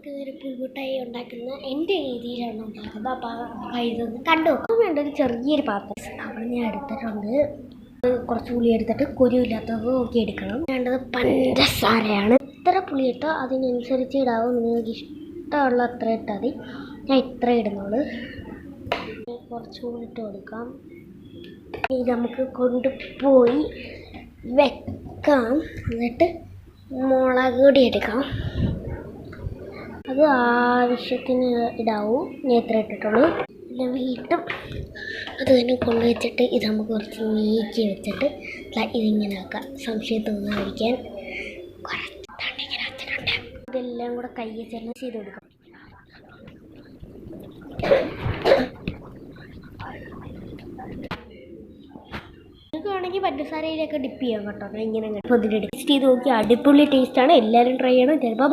നമുക്കിതൊരു പുൽമുട്ടായി ഉണ്ടാക്കുന്ന എൻ്റെ രീതിയിലാണ് ഉണ്ടാക്കുന്നത്. അപ്പോൾ ഇതൊന്ന് കണ്ടു നോക്കാം. വേണ്ട ഒരു ചെറിയൊരു പാത്രം അവിടെ ഞാൻ എടുത്തിട്ടുണ്ട്. കുറച്ച് പുളി എടുത്തിട്ട് കുരുവില്ലാത്തത് നോക്കി എടുക്കണം. വേണ്ടത് പഞ്ചസാരയാണ്. ഇത്ര പുളി ഇട്ടോ അതിനനുസരിച്ച് ഇടാവും. നിങ്ങൾക്ക് ഇഷ്ടമുള്ള അത്ര ഇട്ടാൽ മതി. ഞാൻ ഇത്ര ഇടുന്നുള്ളൂ. കുറച്ച് കൂടി ഇട്ട് കൊടുക്കാം. ഇത് നമുക്ക് കൊണ്ടുപോയി വെക്കാം. എന്നിട്ട് മുളക് പൊടി എടുക്കാം. അത് ആവശ്യത്തിന് ഇടാവും. ഞാൻ ഇത്ര ഇട്ടിട്ടുള്ളൂ. പിന്നെ വീണ്ടും അത് തന്നെ കൊണ്ടുവച്ചിട്ട് ഇത് നമുക്ക് കുറച്ച് നീക്കി വെച്ചിട്ട് ഇതിങ്ങനെ ആക്കാം. സംശയം തോന്നാതിരിക്കാൻ കുറച്ച് തണ്ണിങ്ങനെ വെച്ചിട്ടുണ്ട്. ഇതെല്ലാം കൂടെ കയ്യിൽ ചേർന്ന് ചെയ്ത് കൊടുക്കാം. നിങ്ങൾക്ക് വേണമെങ്കിൽ പഞ്ചസാരയിലൊക്കെ ഡിപ്പ് ചെയ്യാം കേട്ടോ. ഇങ്ങനെ ടേസ്റ്റ് ചെയ്ത് നോക്കി അടിപൊളി ടേസ്റ്റാണ്. എല്ലാവരും ട്രൈ ചെയ്യണം. ചിലപ്പോൾ